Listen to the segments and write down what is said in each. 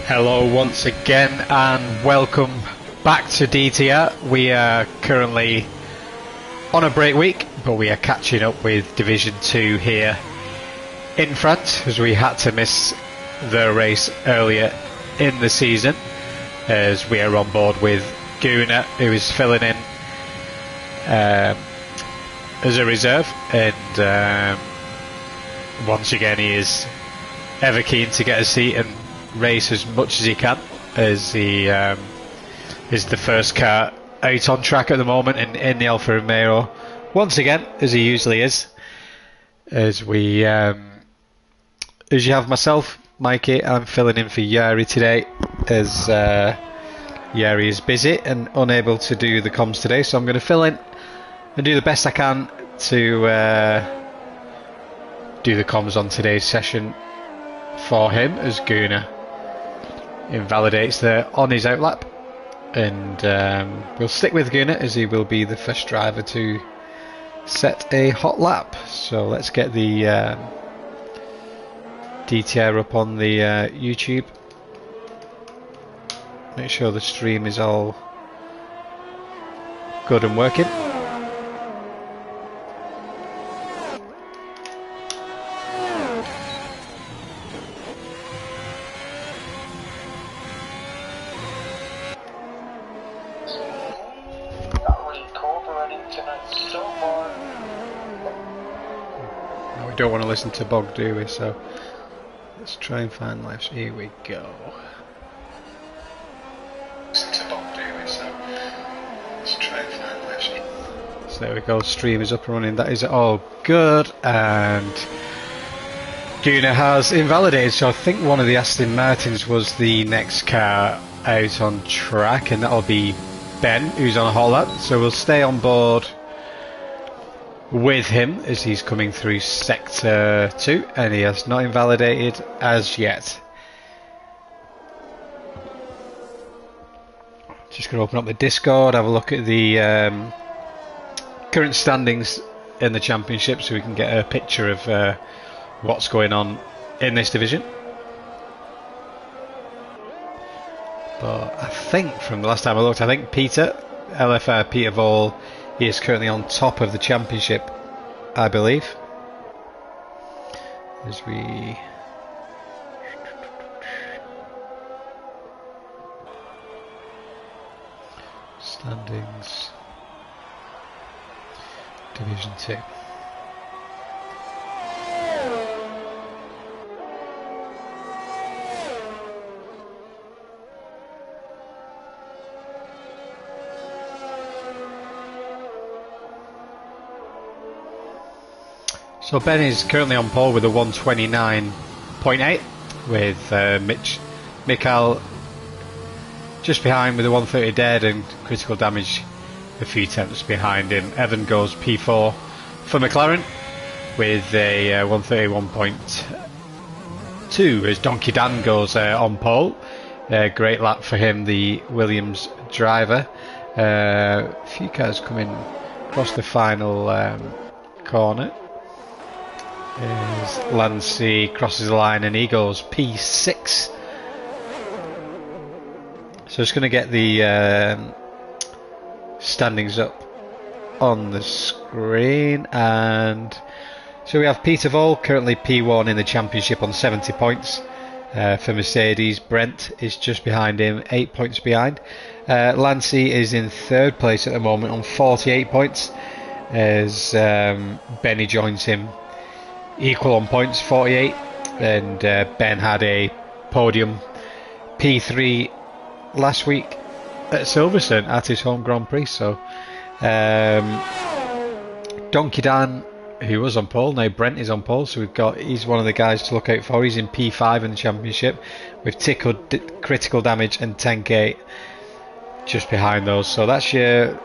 Hello once again and welcome back to DTR. We are currently on a break week, but we are catching up with Division 2 here in France as we had to miss the race earlier in the season, as we are on board with Gunnar, who is filling in as a reserve, and once again he is ever keen to get a seat and race as much as he can, as he is the first car out on track at the moment in the Alfa Romeo once again, as he usually is. As we as you have myself, Mikey, I'm filling in for Yari today, as Yari is busy and unable to do the comms today, so I'm going to fill in and do the best I can to do the comms on today's session for him, as Gunnar invalidates there on his outlap, and we'll stick with Gunnar as he will be the first driver to set a hot lap. So let's get the DTR up on the YouTube. Make sure the stream is all good and working. We don't want to listen to Bog, do we? So let's try and find live. Here we go. Listen to Bog, do we? So let's try and find live. So there we go. Stream is up and running. That is all good. And Gunnar has invalidated. So I think one of the Aston Martins was the next car out on track, and that'll be Ben, who's on a hot lap. So we'll stay on board with him as he's coming through sector 2, and he has not invalidated as yet. Just going to open up the Discord, have a look at the current standings in the championship so we can get a picture of what's going on in this division. But I think from the last time I looked, I think Peter Vol, he is currently on top of the championship, I believe. As we standings, Division 2. So Ben is currently on pole with a 129.8, with Mikael just behind with a 130 dead and critical damage a few tenths behind him. Evan goes P4 for McLaren with a 131.2 as Donkey Dan goes on pole. Great lap for him, the Williams driver. A few cars coming across the final corner. As Lancey crosses the line and he goes P6. So just going to get the standings up on the screen, and so we have Peter Vol currently P1 in the championship on 70 points. For Mercedes, Brent is just behind him, 8 points behind. Lancey is in third place at the moment on 48 points, as Benny joins him equal on points, 48, and Ben had a podium P3 last week at Silverstone at his home Grand Prix. So Donkey Dan, who was on pole, now Brent is on pole, so he's one of the guys to look out for. He's in P5 in the championship with critical damage and 10k just behind those. So that's your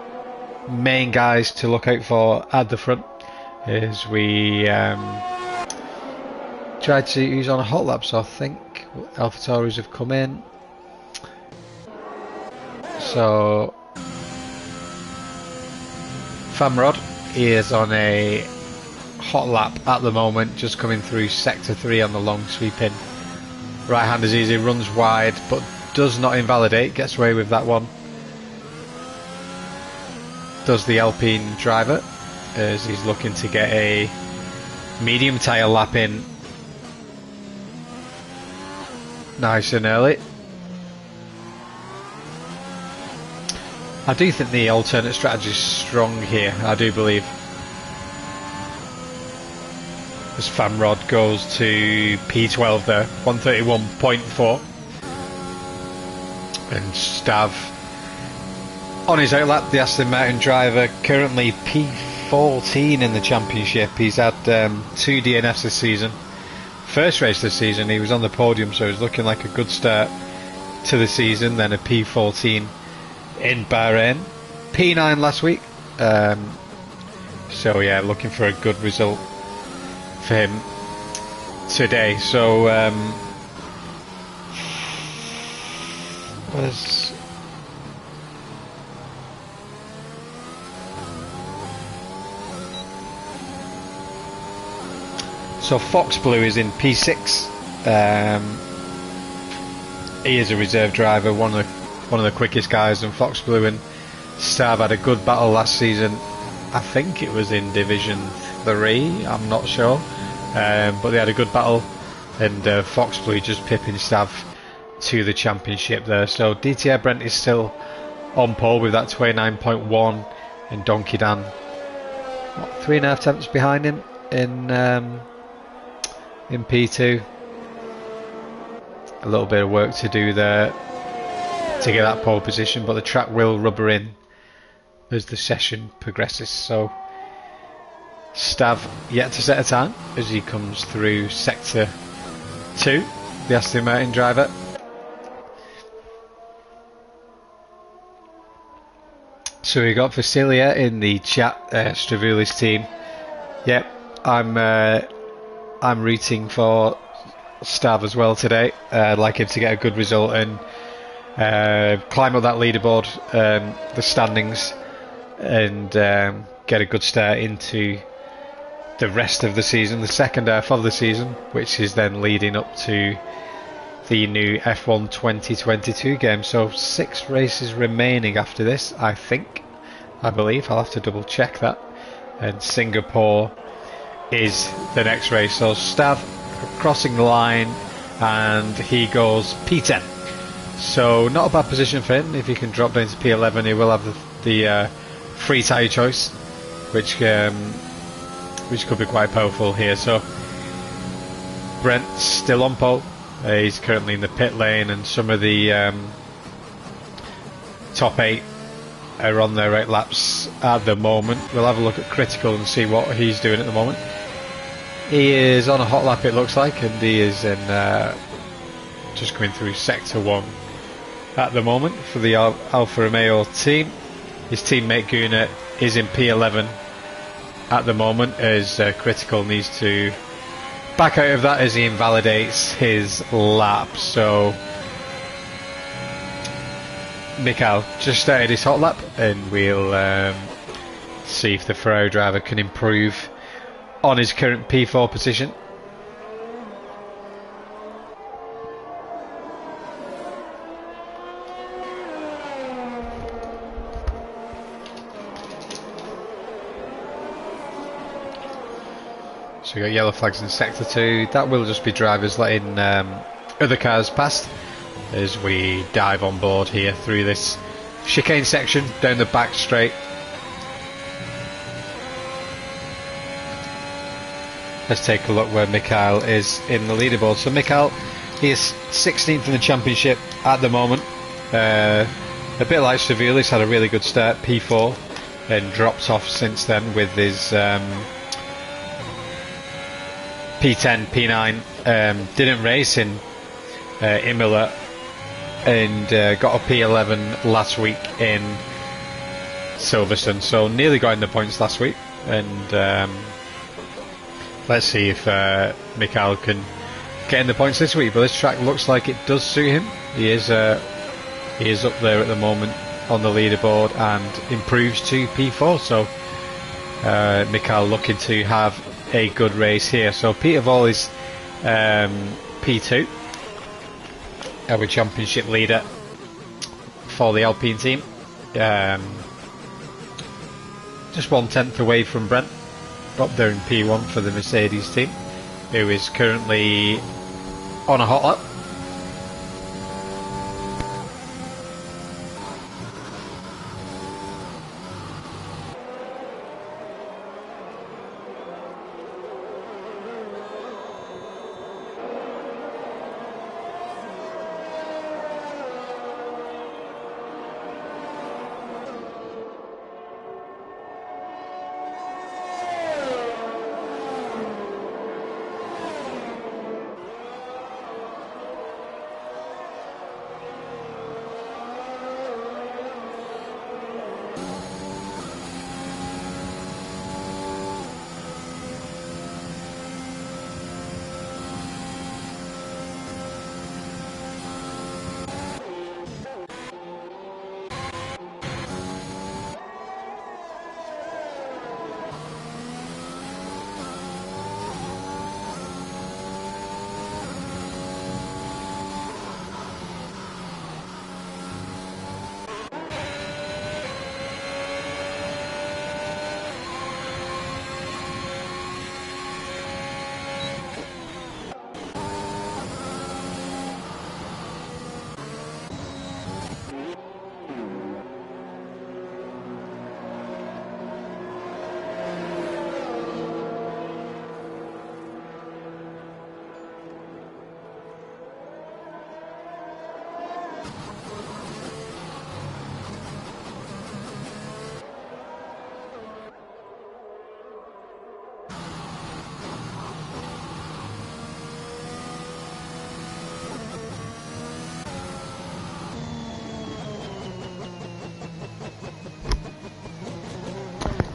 main guys to look out for at the front, as we tried to use on a hot lap. So I think AlphaTauris have come in. So Famrod is on a hot lap at the moment, just coming through sector 3 on the long sweep in Right hand is easy, runs wide, but does not invalidate, gets away with that one. Does the Alpine driver, as he's looking to get a medium tyre lap in. Nice and early. I do think the alternate strategy is strong here, I do believe. As Famrod goes to P12 there, 131.4. And Stav on his outlap, the Aston Martin driver, currently P14 in the championship. He's had 2 DNFs this season. First race this season he was on the podium, so it's looking like a good start to the season. Then a P14 in Bahrain, P9 last week. So yeah, looking for a good result for him today. So Fox Blue is in P6. He is a reserve driver, one of the quickest guys, and Fox Blue and Stav had a good battle last season. I think it was in Division 3, I'm not sure, but they had a good battle, and Fox Blue just pipping Stav to the championship there. So DTR Brent is still on pole with that 29.1, and Donkey Dan 3.5 tenths behind him in P2. A little bit of work to do there to get that pole position, but the track will rubber in as the session progresses. So Stav yet to set a time as he comes through sector 2, the Aston Martin driver. So we got Vasilia in the chat, Stravulis team. Yep, I'm rooting for Stav as well today. I'd like him to get a good result and climb up that leaderboard, the standings, and get a good start into the rest of the season, the second half of the season, which is then leading up to the new F1 2022 game. So 6 races remaining after this, I believe. I'll have to double check that. And Singapore is the next race. So Stav crossing the line, and he goes P10. So not a bad position for him. If he can drop down to P11, he will have the free tyre choice, which could be quite powerful here. So Brent's still on pole. He's currently in the pit lane, and some of the top 8 are on their right laps at the moment. We'll have a look at Critical and see what he's doing at the moment. He is on a hot lap, it looks like, and he is in just going through sector 1 at the moment for the Alfa Romeo team. His teammate Gunnar is in P11 at the moment, as Critical needs to back out of that as he invalidates his lap. So Mikael just started his hot lap, and we'll see if the Ferrari driver can improve on his current P4 position. So we got yellow flags in sector 2. That will just be drivers letting other cars past as we dive on board here through this chicane section down the back straight. Let's take a look where Mikael is in the leaderboard. So Mikael, he is 16th in the championship at the moment. A bit like Stravulis, had a really good start, P4, and dropped off since then with his P10, P9. Didn't race in Imola, and got a P11 last week in Silverstone, so nearly got in the points last week. And let's see if Mikael can get in the points this week. But this track looks like it does suit him. He is up there at the moment on the leaderboard and improves to P4. So Mikael looking to have a good race here. So Peter Voll is P2. our championship leader for the Alpine team. Just 1/10 away from Brent, up there in P1 for the Mercedes team, who is currently on a hot lap.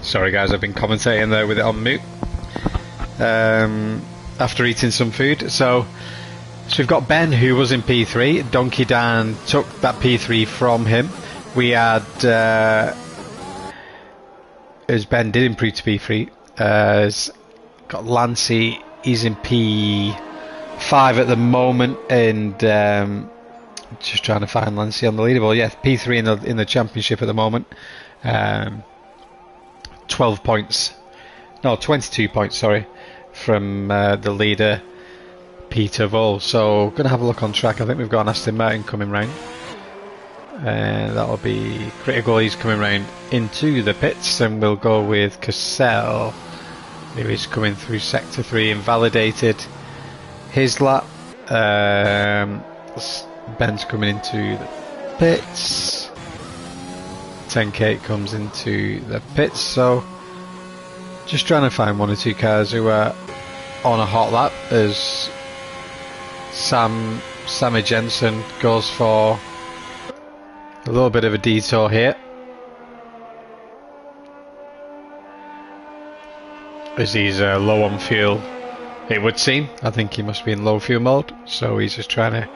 Sorry guys, I've been commentating there with it on mute after eating some food. So we've got Ben, who was in P3. Donkey Dan took that P3 from him. We had, as Ben did improve to P3, got Lancey, he's in P5 at the moment, and just trying to find Lancey on the leaderboard. Yeah, P3 in the championship at the moment. 12 points, no, 22 points, sorry, from the leader, Peter Vol. So, going to have a look on track. I think we've got an Aston Martin coming round. That'll be Critical. He's coming round into the pits, and we'll go with Cassell, who is coming through Sector 3, invalidated his lap. Ben's coming into the pits. 10K comes into the pits, so just trying to find one or two cars who are on a hot lap as Sammy Jensen goes for a little bit of a detour here, as he's low on fuel, it would seem. I think he must be in low fuel mode, so he's just trying to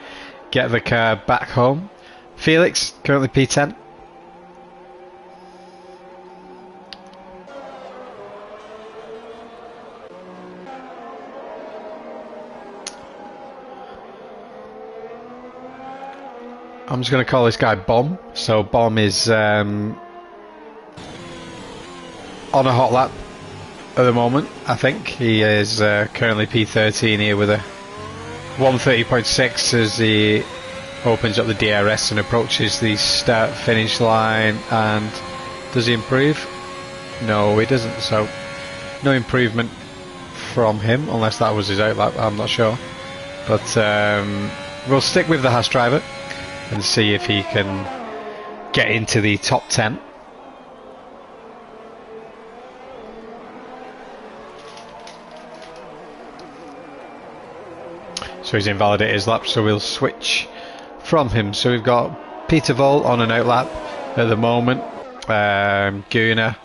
get the car back home. Felix currently P10. I'm just going to call this guy Bomb. So Bomb is on a hot lap at the moment. I think he is currently P13 here with a 130.6 as he opens up the DRS and approaches the start finish line. And does he improve? No, he doesn't. So no improvement from him, unless that was his out lap. I'm not sure. But we'll stick with the Haas driver and see if he can get into the top 10. So he's invalidated his lap, so we'll switch from him. So we've got Peter Vol on an out lap at the moment. Gunnar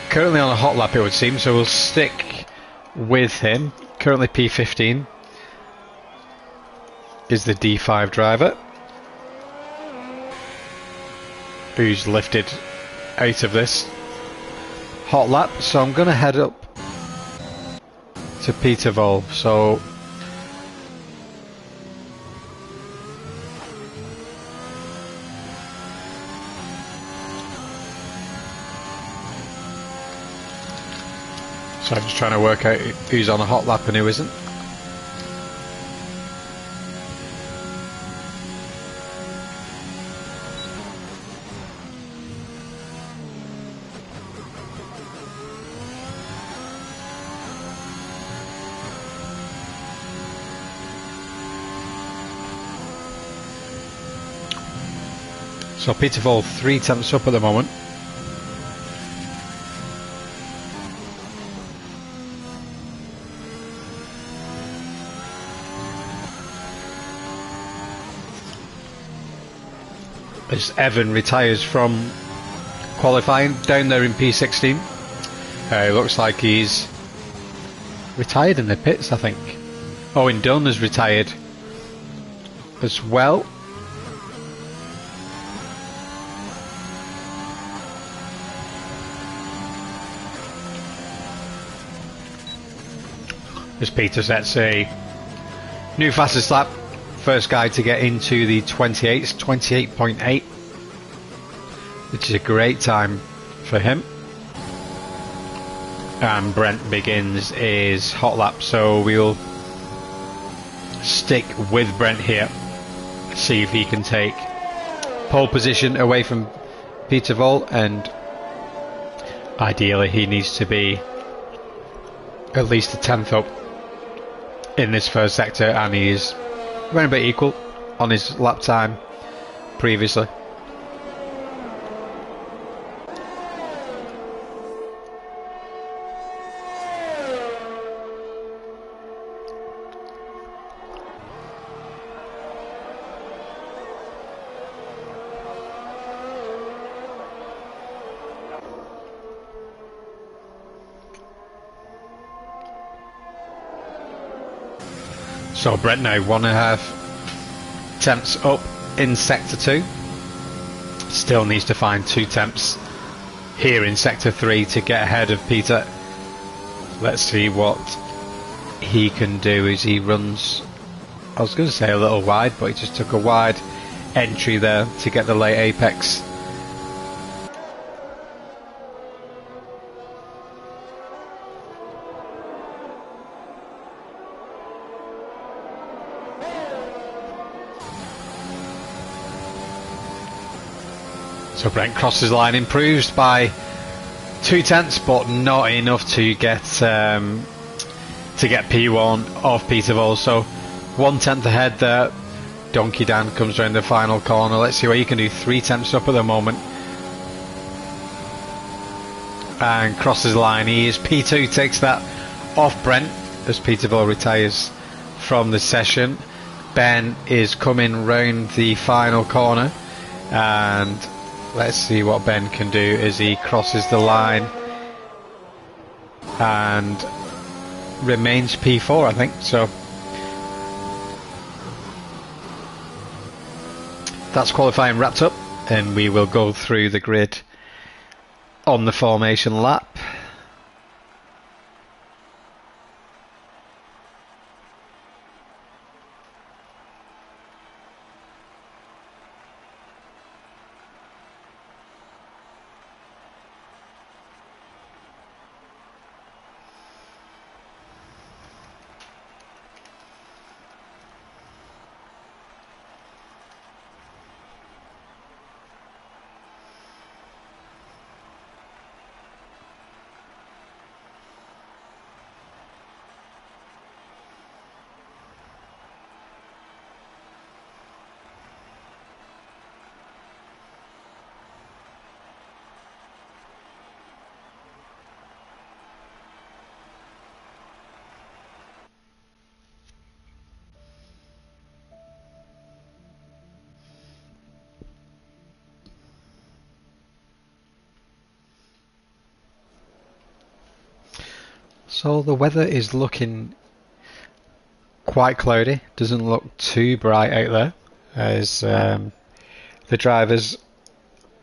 currently on a hot lap, it would seem, so we'll stick with him. Currently P15 is the D5 driver, who's lifted out of this hot lap. So I'm going to head up to Peter Vol. So So I'm just trying to work out who's on a hot lap and who isn't. So Peter Vol 3 tenths up at the moment. As Evan retires from qualifying down there in P16. It looks like he's retired in the pits, I think. Owen Dunn has retired as well. As Peter sets a new fastest lap. First guy to get into the 28s, 28.8, which is a great time for him. And Brent begins his hot lap, so we'll stick with Brent here, see if he can take pole position away from Peter Vol, and ideally he needs to be at least a tenth up in this first sector, and he's running a bit equal on his lap time previously. So Brent now 1.5 tenths up in sector 2. Still needs to find 2 tenths here in sector 3 to get ahead of Peter. Let's see what he can do as he runs, I was going to say a little wide, but he just took a wide entry there to get the late apex. So Brent crosses the line, improves by 2 tenths, but not enough to get P1 off Peter Vol. So 1 tenth ahead there. Donkey Dan comes around the final corner. Let's see what he can do. 3 tenths up at the moment, and crosses the line. He is P2, takes that off Brent as Peter Vol retires from the session. Ben is coming round the final corner, and let's see what Ben can do as he crosses the line and remains P4, I think. So that's qualifying wrapped up, and we will go through the grid on the formation lap. So the weather is looking quite cloudy, doesn't look too bright out there, as the drivers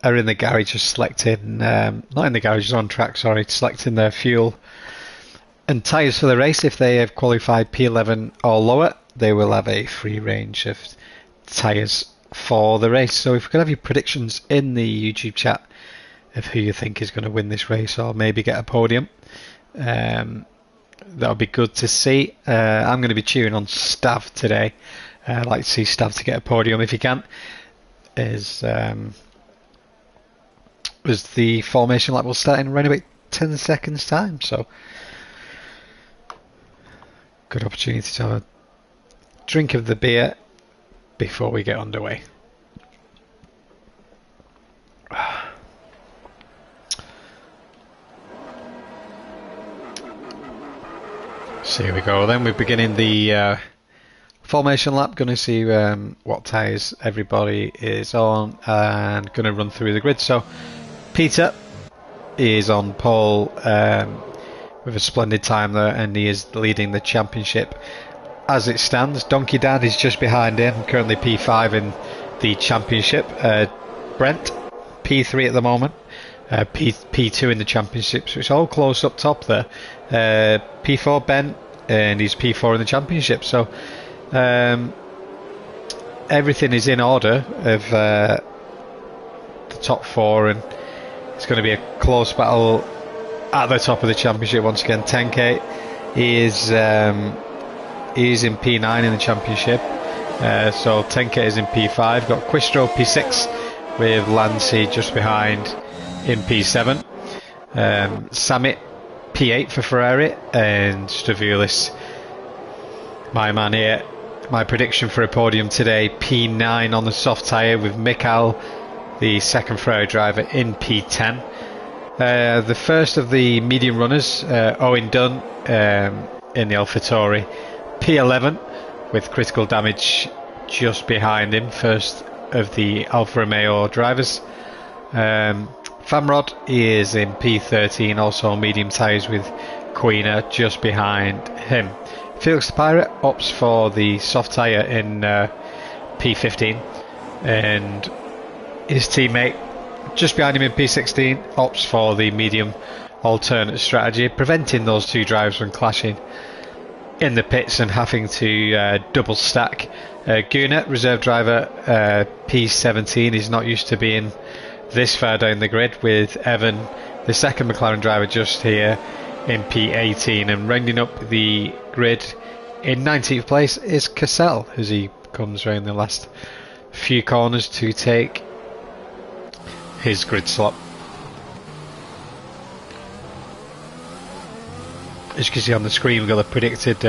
are in the garage just selecting, not in the garage, just on track, sorry, selecting their fuel and tyres for the race. If they have qualified P11 or lower, they will have a free range of tyres for the race. So if we could have your predictions in the YouTube chat of who you think is going to win this race or maybe get a podium, That'll be good to see. I'm going to be cheering on Stav today. I'd like to see Stav to get a podium if he can. As the formation lap will start in around about 10 seconds time, so good opportunity to have a drink of the beer before we get underway. So here we go then, we're beginning the formation lap. Going to see what tyres everybody is on and going to run through the grid. So Peter is on pole with a splendid time there, and he is leading the championship as it stands. Donkey Dad is just behind him, currently P5 in the championship. Brent P3 at the moment, P2 in the championship, so it's all close up top there. P4 Ben, and he's P4 in the championship, so everything is in order of the top four, and it's going to be a close battle at the top of the championship once again. 10K is in P9 in the championship, so 10K is in P5. Got Quistro P6 with Lancy just behind in P7. Samit P8 for Ferrari, and Stravulis, my man here. My prediction for a podium today, P9 on the soft tyre with Mikhail, the second Ferrari driver, in P10. The first of the medium runners, Owen Dunn in the AlphaTauri, P11 with critical damage just behind him, first of the Alfa Romeo drivers. Famrod is in P13, also medium tyres with Quina just behind him. Felix the Pirate opts for the soft tyre in P15, and his teammate just behind him in P16 opts for the medium alternate strategy, preventing those two drivers from clashing in the pits and having to double stack. Gunnar, reserve driver, P17, is not used to being this far down the grid, with Evan, the second McLaren driver, just here in P18, and rounding up the grid in 19th place is Cassell as he comes round the last few corners to take his grid slot. As you can see on the screen, we've got the predicted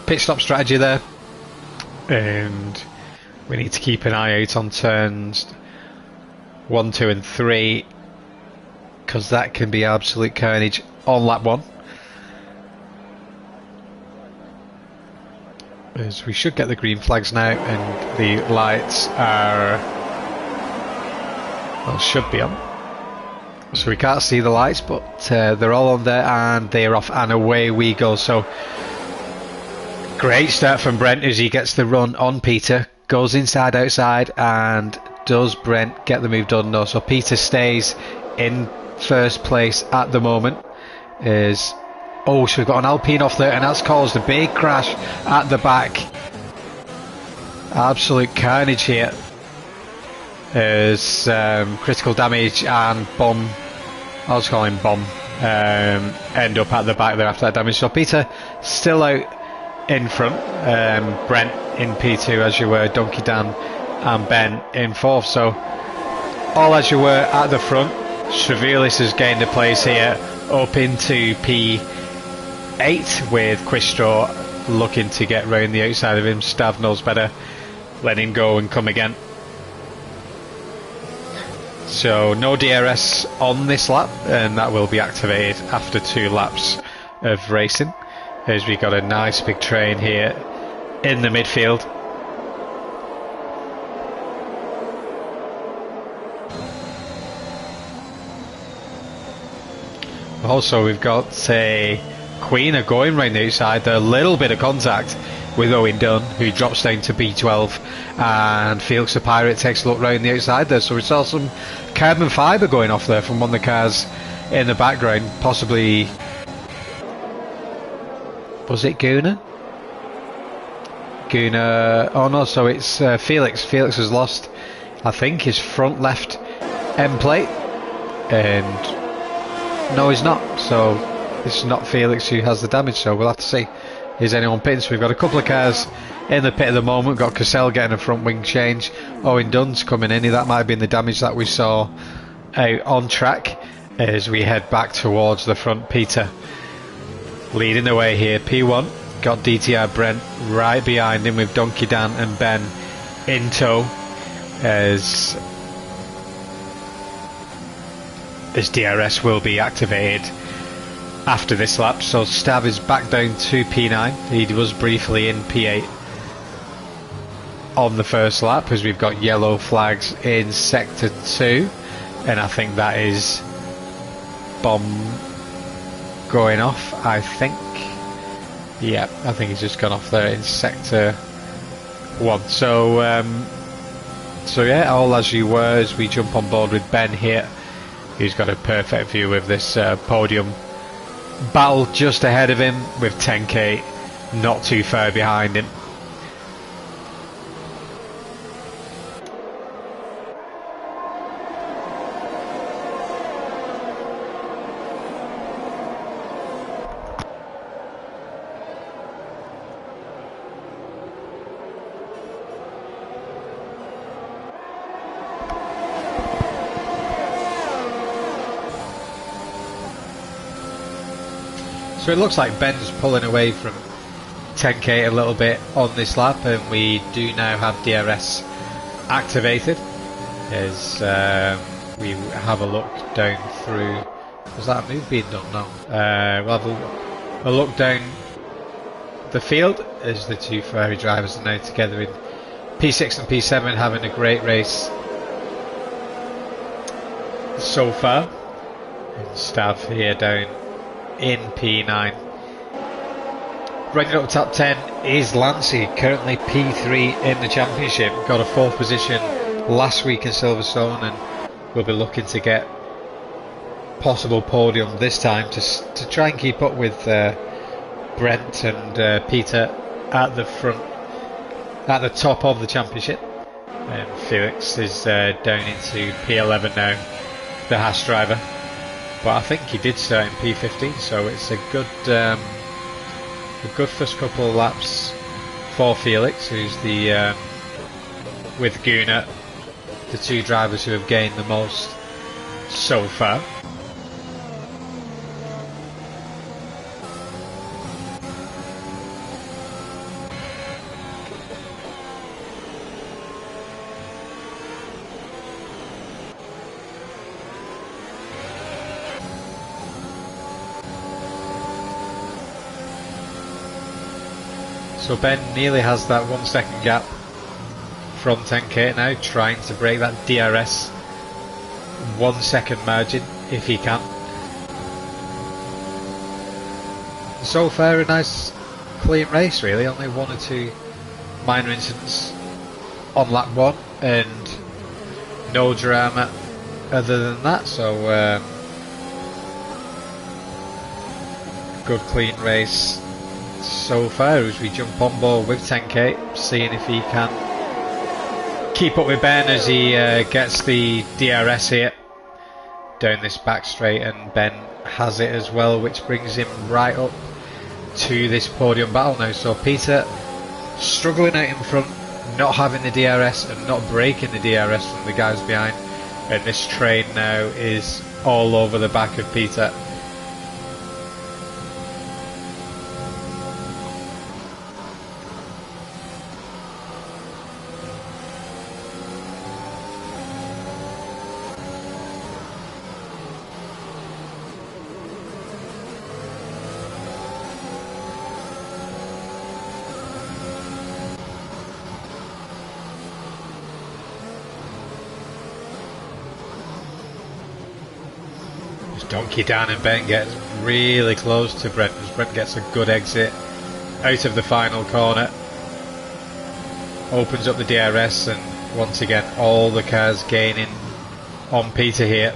pit stop strategy there, and we need to keep an eye out on turns 1, 2 and 3, because that can be absolute carnage on lap 1. As we should get the green flags now, and the lights are, well, should be on. So we can't see the lights, but they're all on there, and they're off, and away we go. So great start from Brent as he gets the run on Peter, goes inside outside, and does Brent get the move done? No. So Peter stays in first place at the moment. So we've got an Alpine off there, and that's caused a big crash at the back. Absolute carnage here. There's critical damage, and Bomb, I'll just call him Bomb, end up at the back there after that damage. So Peter still out in front, Brent in P2 as you were, Donkey Dan and Ben in 4th. So all as you were at the front. Stravulis has gained a place here up into P8 with Quistro looking to get round the outside of him. Stav knows better, let him go and come again. So no DRS on this lap, and that will be activated after 2 laps of racing, as we got a nice big train here in the midfield. Also, we've got Queen going round the outside. A little bit of contact with Owen Dunn, who drops down to B12, and Felix the Pirate takes a look round the outside there. So we saw some carbon fibre going off there from one of the cars in the background. Possibly, was it Gunnar? Oh no, so it's Felix. Felix has lost, I think, his front left end plate, and no, he's not. So it's not Felix who has the damage, so we'll have to see. Is anyone pitting? So we've got a couple of cars in the pit at the moment. Got Cassell getting a front wing change. Owen Dunn's coming in. That might have been the damage that we saw out on track as we head back towards the front. Peter leading the way here. P1 got DTR Brent right behind him with Donkey Dan and Ben in tow as DRS will be activated after this lap. So Stav is back down to P9. He was briefly in P8 on the first lap as we've got yellow flags in sector 2, and I think that is bomb going off, I think. Yeah, I think he's just gone off there in sector 1. So yeah, all as you were as we jump on board with Ben here, who's got a perfect view of this podium battle just ahead of him with 10k not too far behind him. So it looks like Ben's pulling away from 10k a little bit on this lap, and we do now have DRS activated as we have a look down through. Was that a move being done? No. We'll have a look down the field as the two Ferrari drivers are now together in P6 and P7, having a great race so far. And Stav here down in P9. Running up top 10 is Lancey, currently P3 in the championship. Got a 4th position last week in Silverstone, and we'll be looking to get possible podium this time to try and keep up with Brent and Peter at the front, at the top of the championship. And Felix is down into P11 now, the Haas driver. But I think he did start in P15, so it's a good first couple of laps for Felix, who's the with Gunnar, the two drivers who have gained the most so far. So Ben nearly has that 1 second gap from 10k now, trying to break that DRS 1 second margin if he can. So far a nice clean race really, only 1 or 2 minor incidents on lap 1 and no drama other than that, so good clean race so far as we jump on board with 10k, seeing if he can keep up with Ben as he gets the DRS here down this back straight, and Ben has it as well, which brings him right up to this podium battle now. So Peter struggling out in front, not having the DRS and not breaking the DRS from the guys behind, and this train now is all over the back of Peter. Donkey Dan and Ben gets really close to Brent as Brent gets a good exit out of the final corner, opens up the DRS, and once again all the cars gaining on Peter here,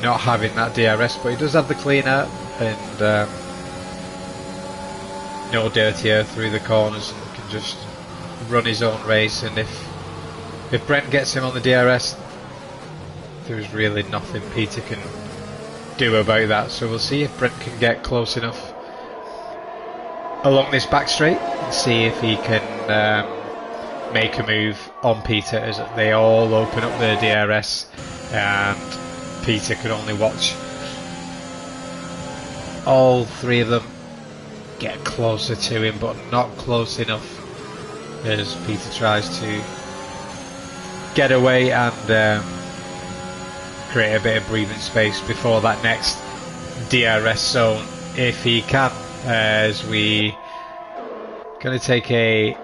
not having that DRS, but he does have the clean out and no dirty air through the corners and can just run his own race. And if Brent gets him on the DRS, there's really nothing Peter do about that. So we'll see if Brent can get close enough along this back straight and see if he can make a move on Peter as they all open up their DRS, and Peter can only watch all three of them get closer to him, but not close enough, as Peter tries to get away and create a bit of breathing space before that next DRS zone, if he can, as we going to take a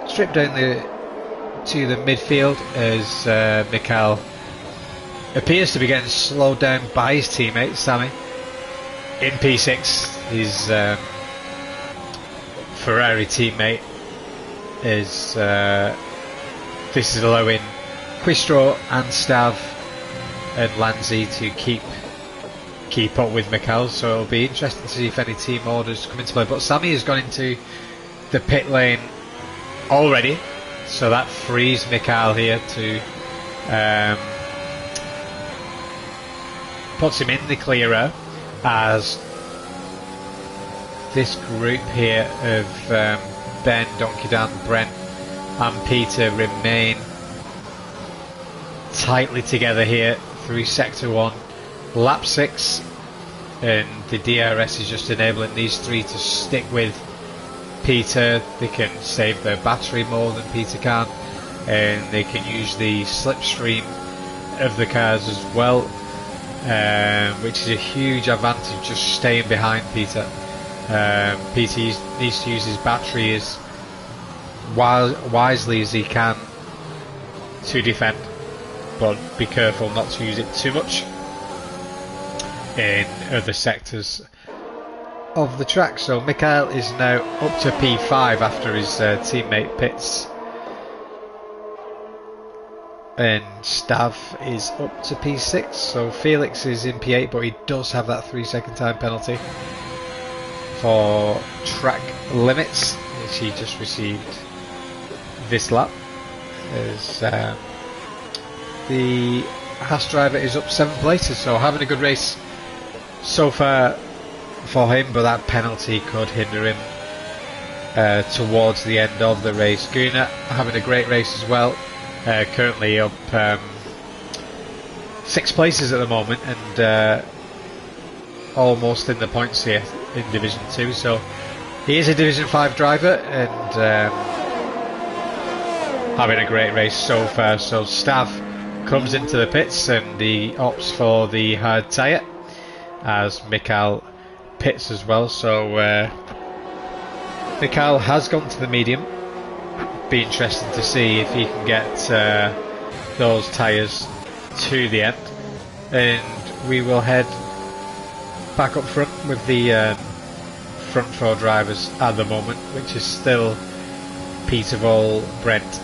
strip down to the midfield, as Mikael appears to be getting slowed down by his teammate Sammy in P6. His Ferrari teammate is this is allowing Quistro and Stav and Lanzi to keep up with Mikael, so it'll be interesting to see if any team orders come into play. But Sammy has gone into the pit lane already, so that frees Mikael here to puts him in the clear, as this group here of Ben, Donkey Dan, Brent and Peter remain tightly together here through sector 1, lap 6, and the DRS is just enabling these three to stick with Peter. They can save their battery more than Peter can, and they can use the slipstream of the cars as well, which is a huge advantage, just staying behind Peter. Peter needs to use his battery as wisely as he can to defend, but be careful not to use it too much in other sectors of the track. So Mikael is now up to P5 after his teammate pits, and Stav is up to P6. So Felix is in P8, but he does have that 3-second time penalty for track limits, which he just received this lap, as the Haas driver is up 7 places. So having a good race so far for him, but that penalty could hinder him towards the end of the race. Gunnar having a great race as well, currently up 6 places at the moment, and almost in the points here in Division 2. So he is a Division 5 driver, and having a great race so far. So Stav comes into the pits and he opts for the hard tyre, as Mikael pits as well. So Mikael has gone to the medium. Be interesting to see if he can get those tyres to the end, and we will head back up front with the front 4 drivers at the moment, which is still Peter Vol, Brent,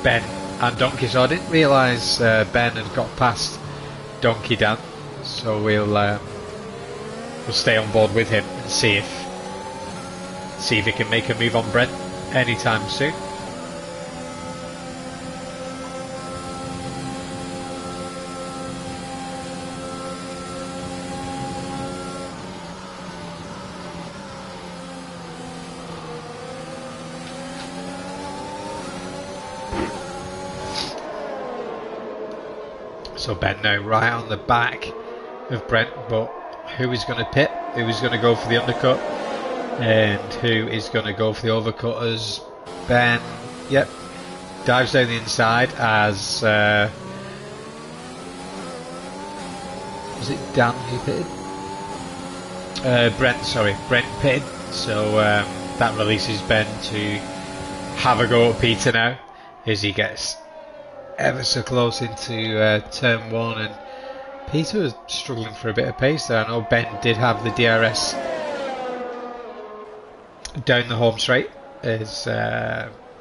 Ben and Donkey. So I didn't realise Ben had got past Donkey Dan, so we'll stay on board with him and see if he can make a move on Brent anytime soon. So Ben now right on the back of Brent, but who is going to pit, who is going to go for the undercut, and who is going to go for the overcut, as Ben, yep, dives down the inside as was it Dan who pitted? Brent pitted, so that releases Ben to have a go at Peter now, as he gets ever so close into turn 1, and Peter was struggling for a bit of pace there. I know Ben did have the DRS down the home straight, as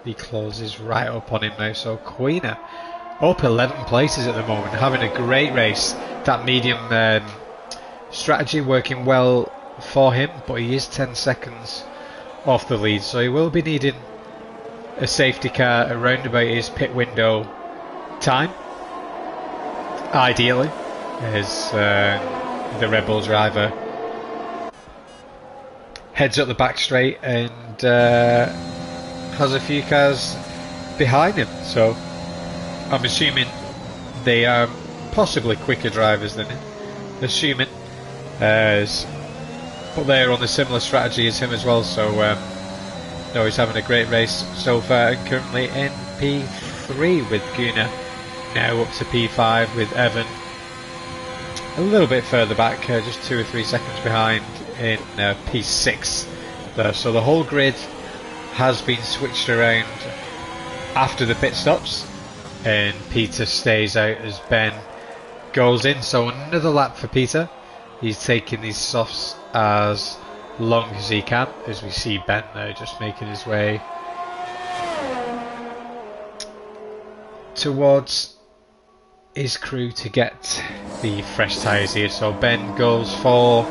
he closes right up on him now. So Queener up 11 places at the moment, having a great race. That medium strategy working well for him, but he is 10 seconds off the lead, so he will be needing a safety car around about his pit window time, ideally, as the Red Bull driver heads up the back straight and has a few cars behind him. So I'm assuming they are possibly quicker drivers than him, assuming, but they're on a similar strategy as him as well. So no, he's having a great race so far, and currently in P3 with Gunnar, now up to P5 with Evan a little bit further back, just 2 or 3 seconds behind in P6 there. So the whole grid has been switched around after the pit stops, and Peter stays out as Ben goes in. So another lap for Peter. He's taking these softs as long as he can, as we see Ben there just making his way towards his crew to get the fresh tyres here. So Ben goes for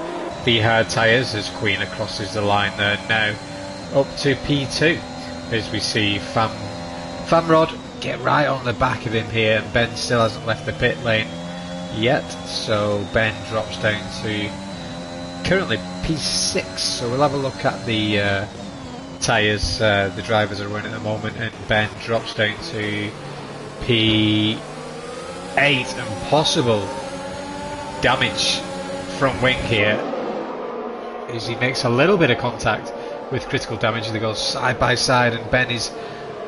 the hard tyres as Queen crosses the line there now up to P2, as we see Famrod get right on the back of him here, and Ben still hasn't left the pit lane yet, so Ben drops down to currently P6. So we'll have a look at the tyres the drivers are running at the moment, and Ben drops down to P8, and possible damage from wing here as he makes a little bit of contact with critical damage. They go side by side, and Ben is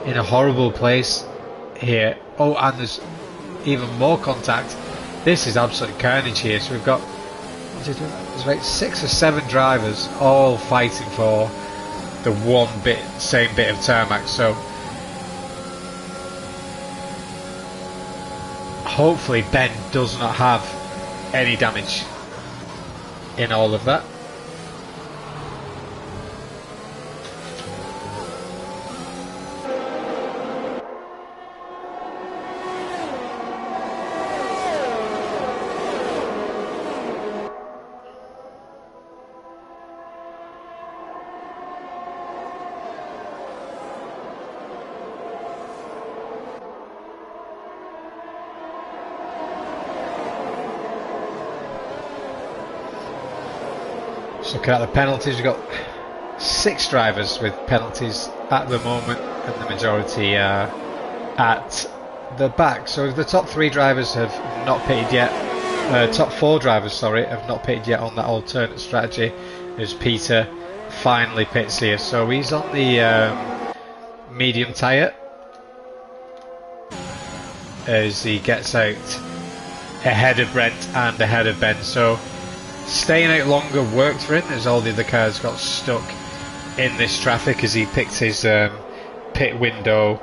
in a horrible place here. Oh, and there's even more contact. This is absolute carnage here. So we've got, there's about 6 or 7 drivers all fighting for the same bit of tarmac. So hopefully Ben does not have any damage in all of that. Looking at the penalties, we've got 6 drivers with penalties at the moment, and the majority are at the back. So the top 3 drivers have not pitted yet. Top 4 drivers, sorry, have not pitted yet on that alternate strategy, as Peter finally pits here. So he's on the medium tyre as he gets out ahead of Brent and ahead of Ben. So staying out longer worked for him, as all the other cars got stuck in this traffic, as he picked his pit window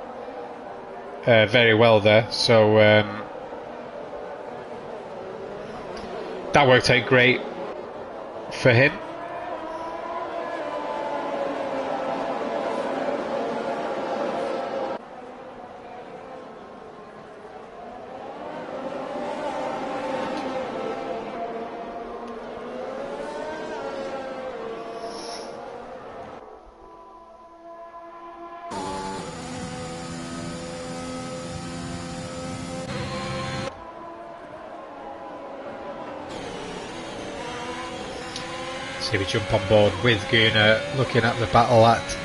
very well there. So that worked out great for him. So we jump on board with Gunnar, looking at the battle at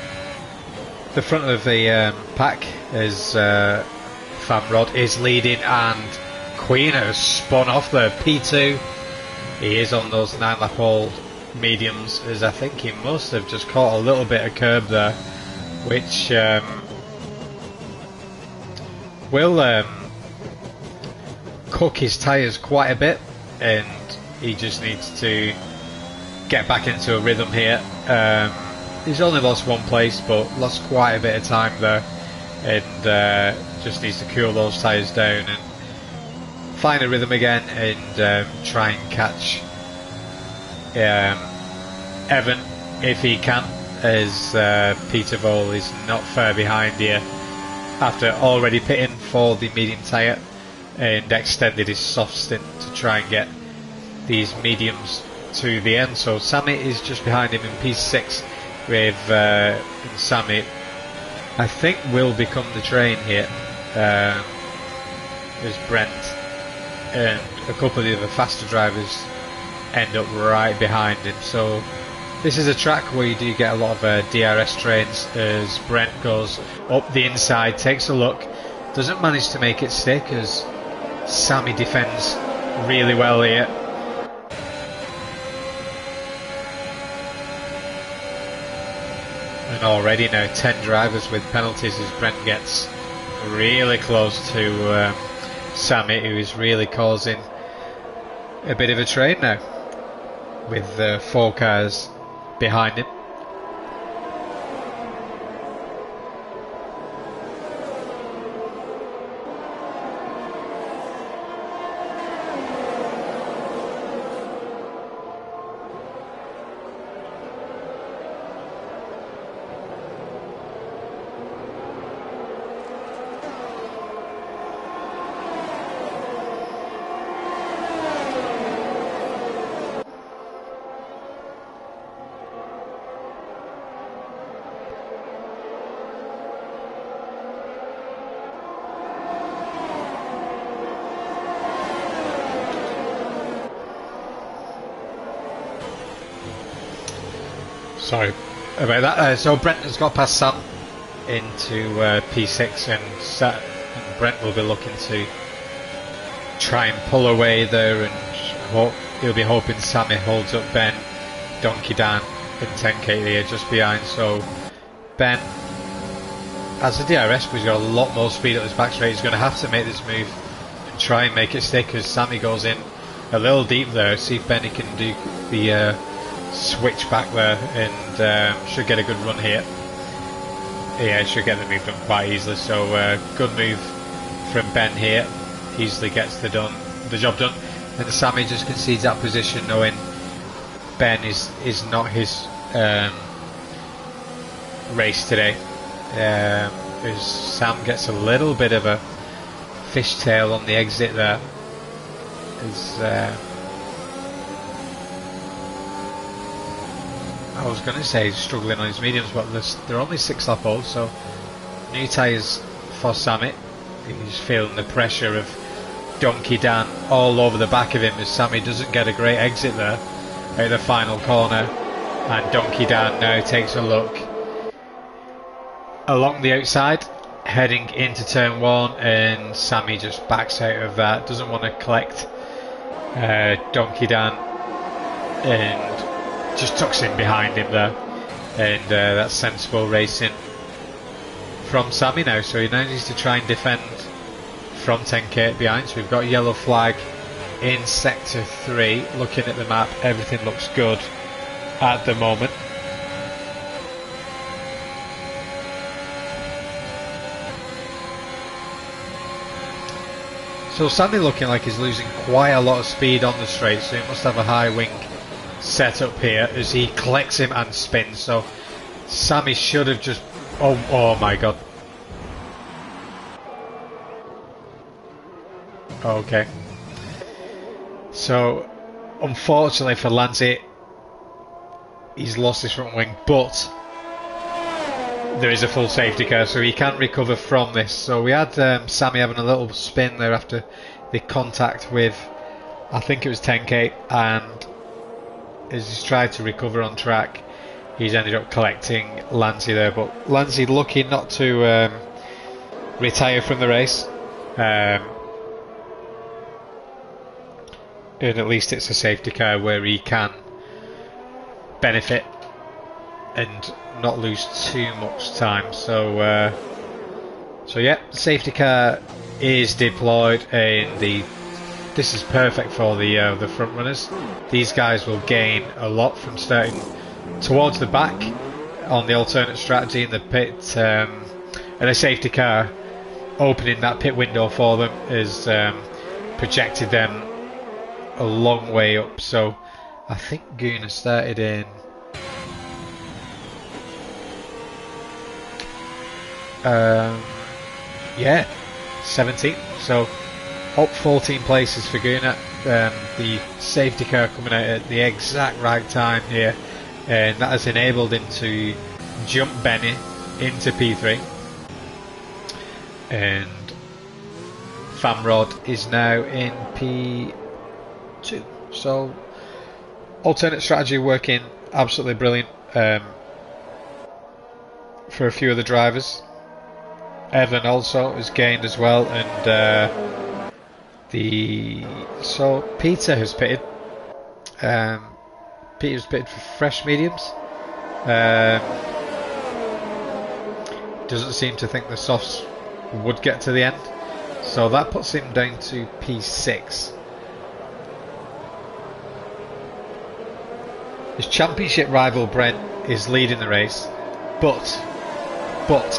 the front of the pack, as Famrod is leading and Queen has spun off the P2. He is on those 9-lap old mediums, as I think he must have just caught a little bit of curb there, which will cook his tyres quite a bit, and he just needs to get back into a rhythm here. He's only lost 1 place, but lost quite a bit of time there, and just needs to cool those tyres down and find a rhythm again, and try and catch Evan if he can, as Peter Vole is not far behind here after already pitting for the medium tyre and extended his soft stint to try and get these mediums to the end. So Sammy is just behind him in P6 with Sammy, I think, will become the train here, as Brent and a couple of the other faster drivers end up right behind him. So this is a track where you do get a lot of DRS trains as Brent goes up the inside, takes a look, doesn't manage to make it stick as Sammy defends really well here. And already now 10 drivers with penalties as Brent gets really close to Sammy, who is really causing a bit of a train now with 4 cars behind him. Sorry about that. So Brent has got past Sam into P6, and Brent will be looking to try and pull away there, and he'll be hoping Sammy holds up Ben, Donkey Dan and 10k here just behind. So Ben, as a DRS, but he's got a lot more speed at this back straight. He's going to have to make this move and try and make it stick as Sammy goes in a little deep there. See if Benny can do the switch back there, and should get a good run here. Yeah, should get the move done quite easily. So good move from Ben here, easily gets the job done, and Sammy just concedes that position, knowing Ben is not his race today. As Sam gets a little bit of a fishtail on the exit there, as I was going to say he's struggling on his mediums, but they're only 6 lap old, so new tyres for Sammy. He's feeling the pressure of Donkey Dan all over the back of him as Sammy doesn't get a great exit there at the final corner, and Donkey Dan now takes a look along the outside heading into turn 1, and Sammy just backs out of that, doesn't want to collect Donkey Dan, and just tucks in behind him there, and that's sensible racing from Sammy now. So he now needs to try and defend from 10k behind. So we've got a yellow flag in sector 3. Looking at the map, everything looks good at the moment. So Sammy looking like he's losing quite a lot of speed on the straight, so he must have a high wing set up here as he collects him and spins. So Sammy should have just oh my god. Okay, so unfortunately for Lancey, he's lost his front wing, but there is a full safety car, so he can recover from this. So we had Sammy having a little spin there after the contact with, I think it was 10k, and as he's tried to recover on track, he's ended up collecting Lancey there. But Lancey lucky not to retire from the race, and at least it's a safety car where he can benefit and not lose too much time. So so yeah, safety car is deployed, and this is perfect for the front runners. These guys will gain a lot from starting towards the back on the alternate strategy in the pit, and a safety car opening that pit window for them has projected them a long way up. So I think Guna started in yeah, 17th, so up 14 places for Guna. The safety car coming out at the exact right time here, and that has enabled him to jump Benny into P3, and Famrod is now in P2. So alternate strategy working absolutely brilliant for a few of the drivers. Evan also has gained as well, and so Peter has pitted. Peter's pitted for fresh mediums. Doesn't seem to think the softs would get to the end, so that puts him down to P6. His championship rival Brent is leading the race, but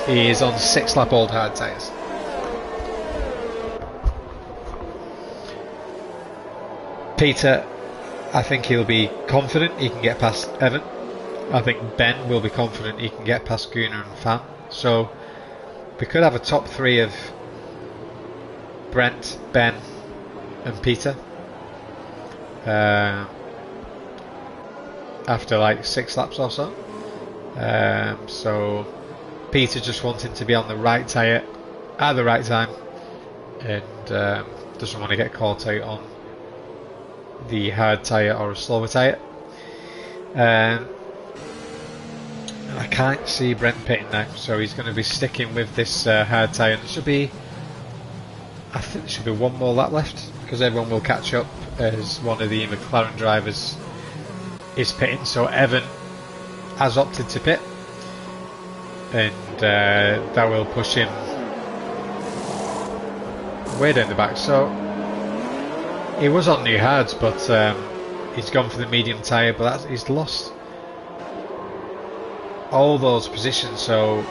he is on 6 lap old hard tyres. Peter, I think he'll be confident he can get past Evan. I think Ben will be confident he can get past Gunnar and Fan. So we could have a top 3 of Brent, Ben and Peter after like 6 laps or so. So Peter just wanting to be on the right tyre at the right time, and doesn't want to get caught out on the hard tyre or a slower tyre. I can't see Brent pitting now, so he's going to be sticking with this hard tyre. And I think there should be one more lap left, because everyone will catch up as one of the McLaren drivers is pitting. So Evan has opted to pit, and that will push him way down the back. So he was on new hards, but he's gone for the medium tyre, but he's lost all those positions. So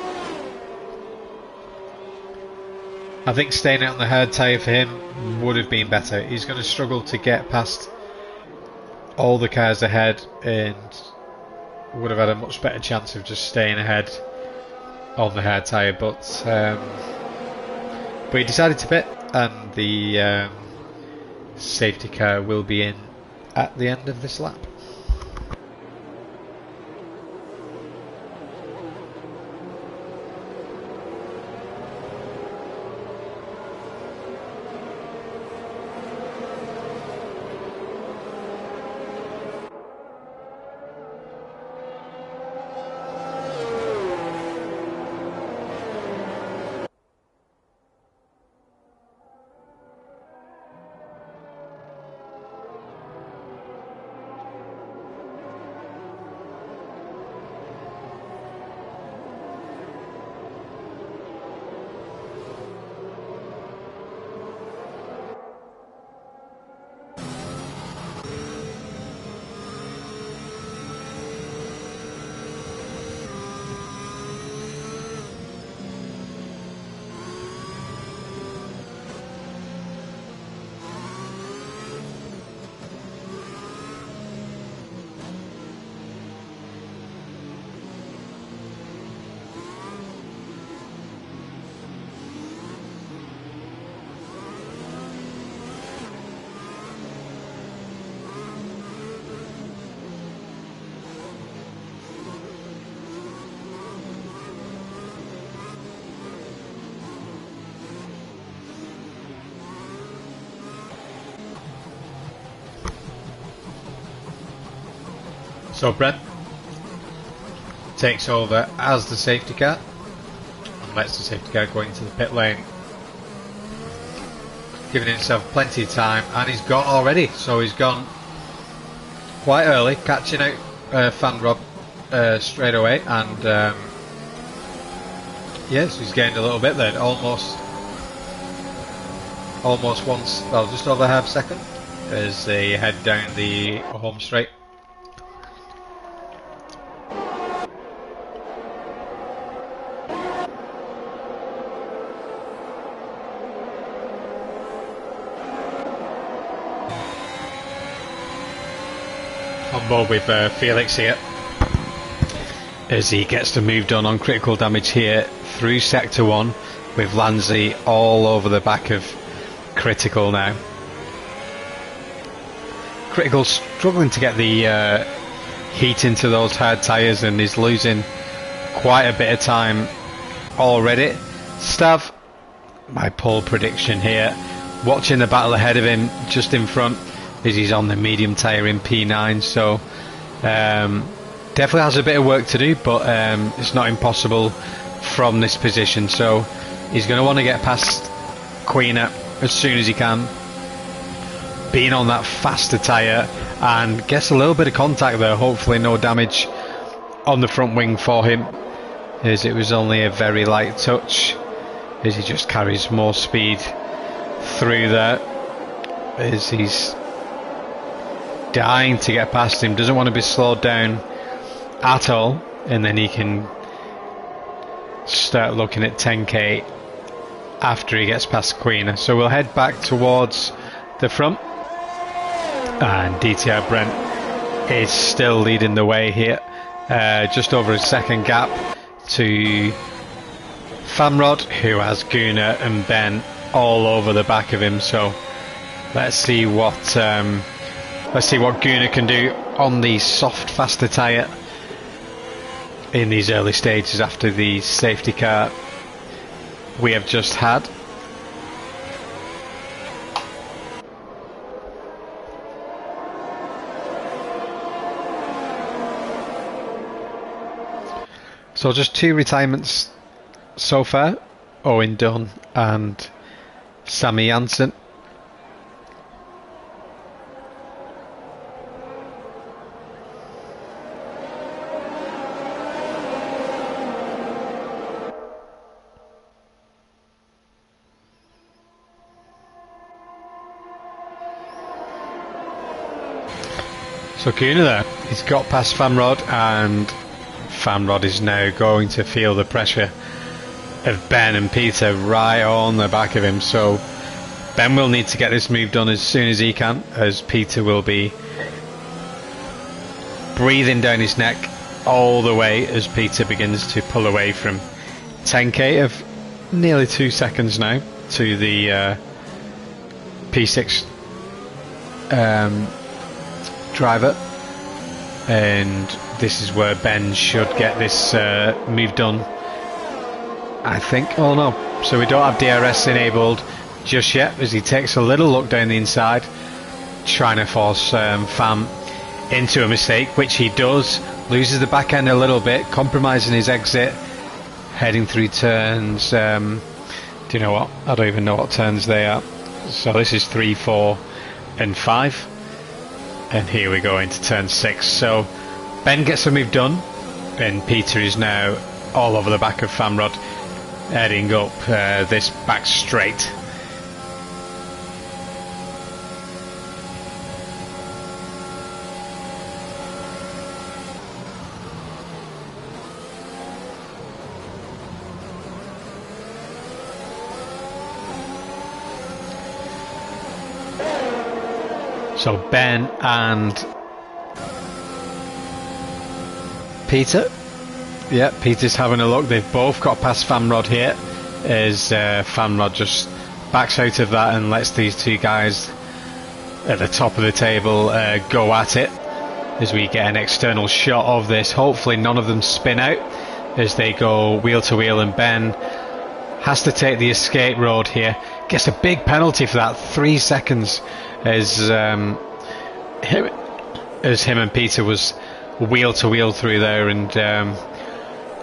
I think staying out on the hard tyre for him would have been better. He's going to struggle to get past all the cars ahead, and would have had a much better chance of just staying ahead on the hard tyre. But he decided to pit, and the safety car will be in at the end of this lap. So Brent takes over as the safety car and lets the safety car go into the pit lane, giving himself plenty of time, and he's gone already. So he's gone quite early, catching out Fanrod straight away, and yes, he's gained a little bit there, almost once, well, just over half second as they head down the home straight. On board with Felix here as he gets the move done on critical damage here through sector 1, with Lanzi all over the back of Critical now. Critical struggling to get the heat into those hard tyres, and is losing quite a bit of time already. Stav, my pole prediction here, watching the battle ahead of him just in front, as he's on the medium tyre in P9, so definitely has a bit of work to do, but it's not impossible from this position. So he's going to want to get past Queener as soon as he can, being on that faster tyre, and gets a little bit of contact there. Hopefully no damage on the front wing for him, as it was only a very light touch, as he just carries more speed through there, as he's dying to get past him, doesn't want to be slowed down at all, and then he can start looking at 10k after he gets past Queener. So we'll head back towards the front, and DTR Brent is still leading the way here, just over a second gap to Famrod, who has Gunnar and Ben all over the back of him. So let's see what Gunnar can do on the soft faster tyre in these early stages after the safety car we have just had. So just 2 retirements so far, Owen Dunn and Sammy Janssen. So Gunnar there, he's got past Famrod, and Famrod is now going to feel the pressure of Ben and Peter right on the back of him. So Ben will need to get this move done as soon as he can, as Peter will be breathing down his neck all the way as Peter begins to pull away from 10k of nearly 2 seconds now to the P6 driver, and this is where Ben should get this move done, I think. Oh no, so we don't have DRS enabled just yet, as he takes a little look down the inside, trying to force Fam into a mistake, which he does, loses the back end a little bit, compromising his exit, heading through turns, do you know what, I don't even know what turns they are. So this is 3, 4 and 5, and here we go into turn 6. So Ben gets a move done, and Peter is now all over the back of Famrod, heading up this back straight. So Ben and Peter, yeah, Peter's having a look. They've both got past Famrod here, as Famrod just backs out of that and lets these two guys at the top of the table go at it, as we get an external shot of this. Hopefully none of them spin out as they go wheel to wheel, and Ben has to take the escape road here, gets a big penalty for that, 3 seconds, as him and Peter was wheel to wheel through there, and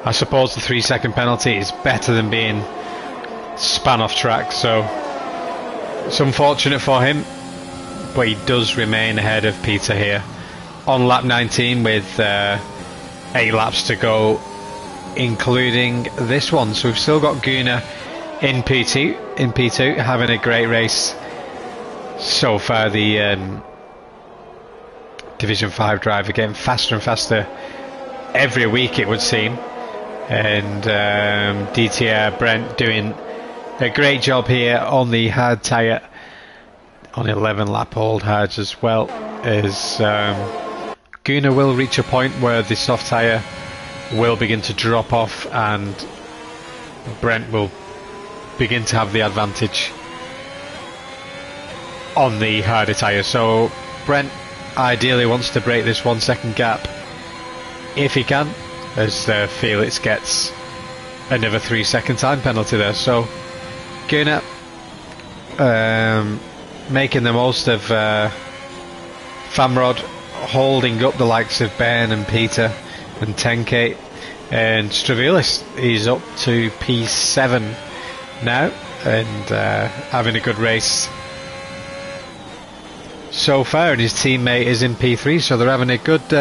I suppose the 3 second penalty is better than being span off track. So it's unfortunate for him, but he does remain ahead of Peter here on lap 19 with 8 laps to go, including this one. So we've still got Gunnar in P2 having a great race so far. The Division 5 driver getting faster and faster every week, it would seem, and DTR Brent doing a great job here on the hard tyre, on 11 lap old hards as well, as Gunnar will reach a point where the soft tyre will begin to drop off, and Brent will begin to have the advantage on the harder tyre. So Brent ideally wants to break this 1 second gap if he can, as Felix gets another 3 second time penalty there. So Gunnar making the most of Famrod holding up the likes of Ben and Peter and 10K, and Stravilis is up to P7 now and having a good race so far, and his teammate is in P3, so they're having a good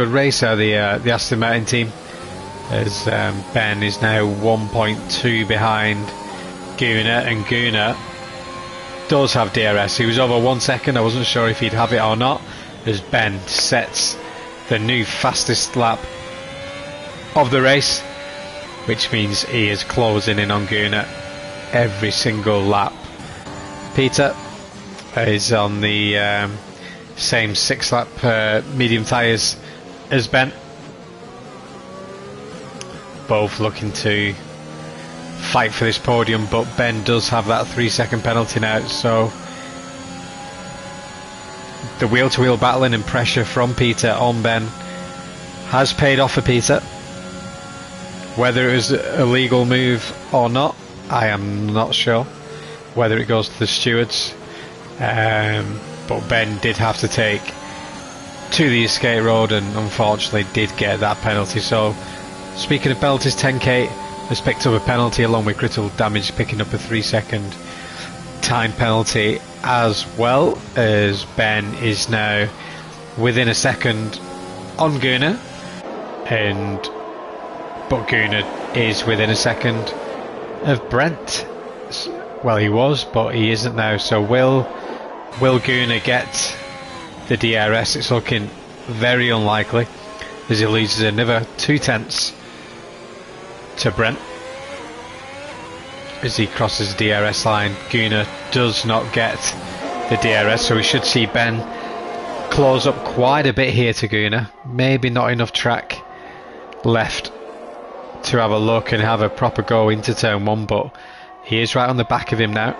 race out of the Aston Martin team, as Ben is now 1.2 behind Gunnar, and Gunnar does have DRS. He was over 1 second. I wasn't sure if he'd have it or not, as Ben sets the new fastest lap of the race, which means he is closing in on Gunnar every single lap. Peter is on the same 6-lap medium tyres as Ben, both looking to fight for this podium, but Ben does have that 3-second penalty now, so the wheel-to-wheel battling and pressure from Peter on Ben has paid off for Peter. Whether it was a legal move or not, I am not sure. Whether it goes to the stewards, but Ben did have to take to the escape road and unfortunately did get that penalty. So speaking of penalties, 10K has picked up a penalty along with critical damage, picking up a 3-second time penalty, as well as Ben is now within a second on Gunnar, but Gunnar is within a second of Brent. Well, he was, but he isn't now. So will Gunnar get the DRS? It's looking very unlikely, as he loses another 2/10 to Brent as he crosses the DRS line. Gunnar does not get the DRS, so we should see Ben close up quite a bit here to Gunnar. Maybe not enough track left to have a look and have a proper go into turn 1, but he is right on the back of him now.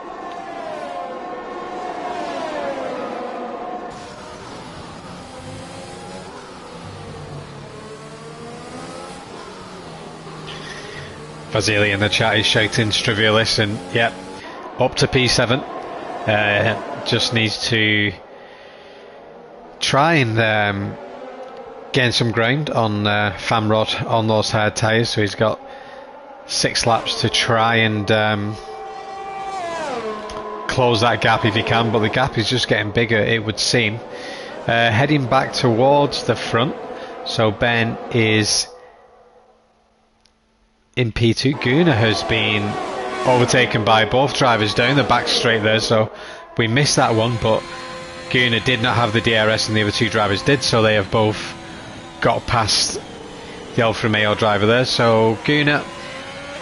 Vasily in the chat is shouting Stravilis, and yep, up to P7. Just needs to try and gain some ground on Famrod on those hard tyres, so he's got 6 laps to try and close that gap if he can, but the gap is just getting bigger, it would seem. Heading back towards the front, so Ben is in P2. Gunnar has been overtaken by both drivers down the back straight there, so we missed that one, but Gunnar did not have the DRS and the other 2 drivers did, so they have both got past the Alfa Romeo driver there. So Gunnar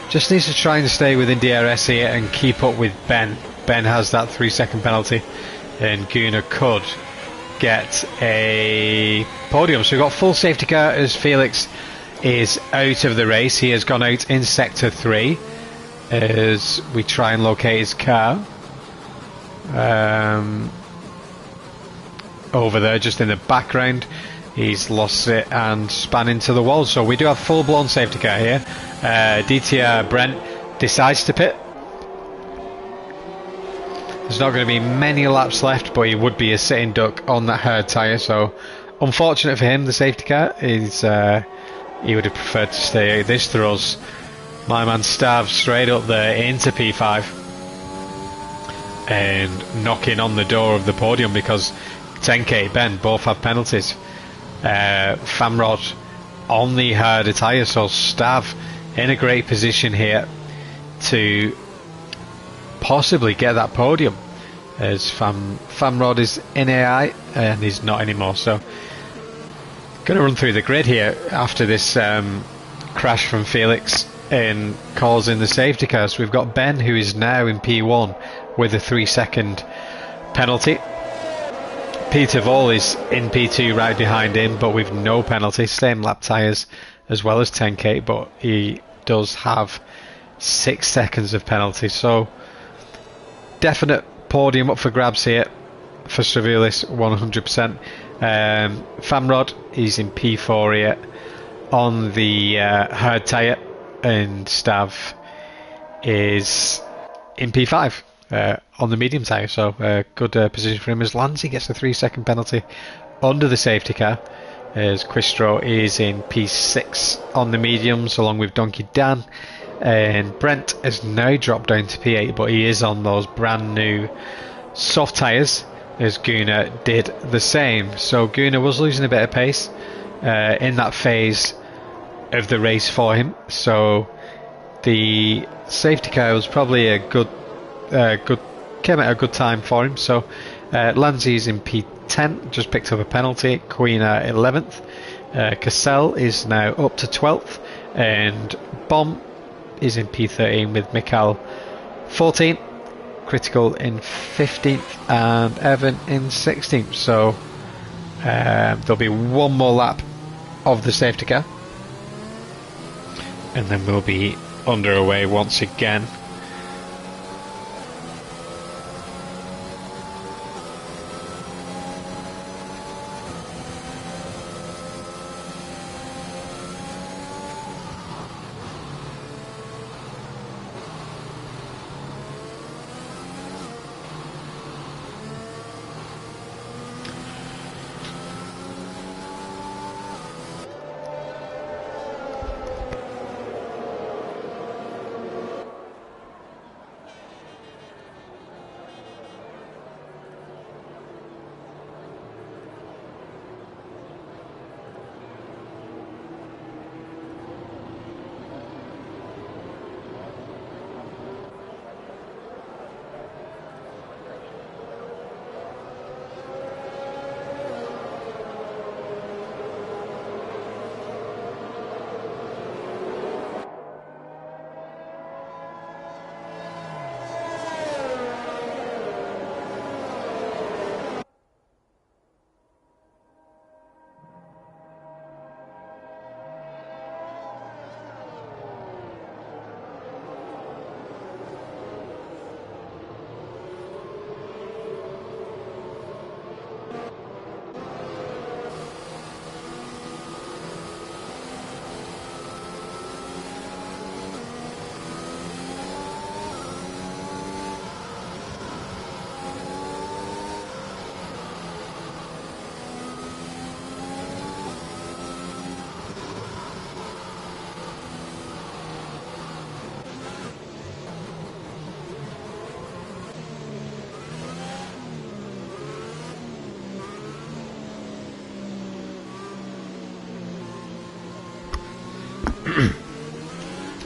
just needs to try and stay within DRS here and keep up with Ben. Ben has that 3-second penalty, and Gunnar could get a podium. So we've got full safety car as Felix is out of the race. He has gone out in sector 3 as we try and locate his car. Over there just in the background, he's lost it and span into the wall. So we do have full blown safety car here. DTR Brent decides to pit. There's not going to be many laps left, but he would be a sitting duck on that hard tyre, so unfortunate for him. The safety car is he would have preferred to stay out. This throws my man Stav straight up there into P5 and knocking on the door of the podium, because 10K Ben both have penalties. Famrod on the harder tyre, so Stav in a great position here to possibly get that podium, as Famrod is in AI and he's not anymore. So going to run through the grid here after this crash from Felix and causing the safety car. So we've got Ben, who is now in P1 with a 3-second penalty. Peter Vol is in P2 right behind him, but with no penalty, same lap tyres as well as 10K, but he does have 6 seconds of penalty. So definite podium up for grabs here for Stravilis, 100%. Famrod, he's in P4 here on the hard tyre, and Stav is in P5 on the medium tyre, so good position for him as Lanzi gets the 3-second penalty under the safety car, as Quistro is in P6 on the mediums along with Donkey Dan, and Brent has now dropped down to P8, but he is on those brand new soft tyres as Gunnar did the same. So Gunnar was losing a bit of pace in that phase of the race for him, so the safety car was probably a good came at a good time for him. So Lanzi's in P10, just picked up a penalty. Queen at 11th. Cassell is now up to 12th, and Bomb is in P13 with Mikhail 14th, Critical in 15th, and Evan in 16th. So there'll be one more lap of the safety car, and then we'll be underway once again.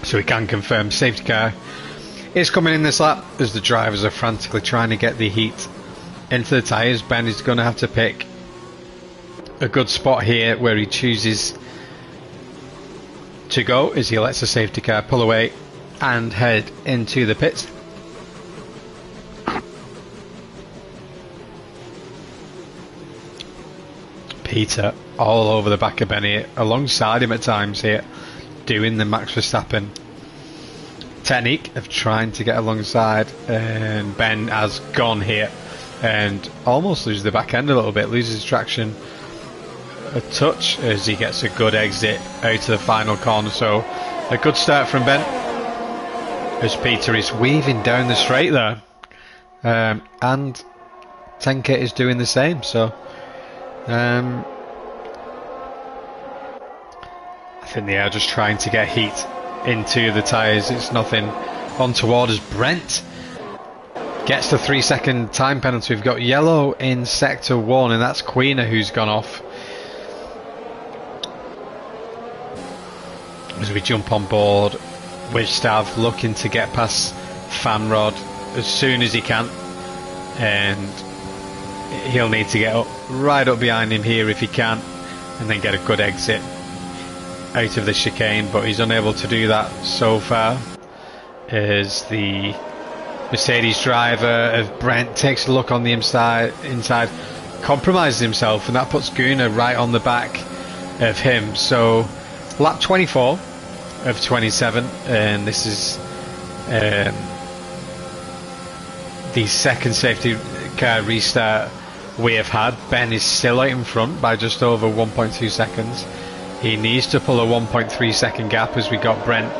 So we can confirm safety car is coming in this lap as the drivers are frantically trying to get the heat into the tyres. Ben is going to have to pick a good spot here where he chooses to go as he lets the safety car pull away and head into the pits. Peter all over the back of Ben here, alongside him at times here, doing the Max Verstappen technique of trying to get alongside, and Ben has gone here and almost loses the back end a little bit, loses traction a touch as he gets a good exit out to the final corner. So a good start from Ben as Peter is weaving down the straight there, and Tenka is doing the same. So I think they are just trying to get heat into the tyres. It's nothing untoward as Brent gets the 3-second time penalty. We've got yellow in sector 1, and that's Queener who's gone off. As we jump on board with Stav, looking to get past Fanrod as soon as he can, and he'll need to get right up behind him here if he can, and then get a good exit out of the chicane, but he's unable to do that so far as the Mercedes driver of Brent takes a look on the inside, compromises himself, and that puts Gunnar right on the back of him. So lap 24 of 27, and this is the second safety car restart we have had. Ben is still out in front by just over 1.2 seconds. He needs to pull a 1.3 second gap as we got Brent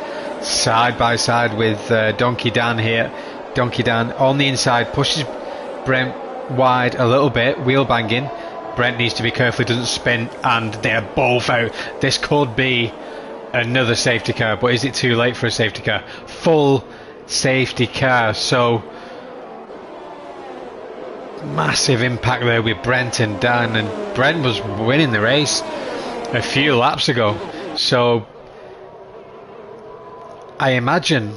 side by side with Donkey Dan here. Donkey Dan on the inside, pushes Brent wide a little bit, wheel banging. Brent needs to be careful he doesn't spin, and they're both out. This could be another safety car, but is it too late for a safety car? Full safety car, so massive impact there with Brent and Dan, and Brent was winning the race a few laps ago, so I imagine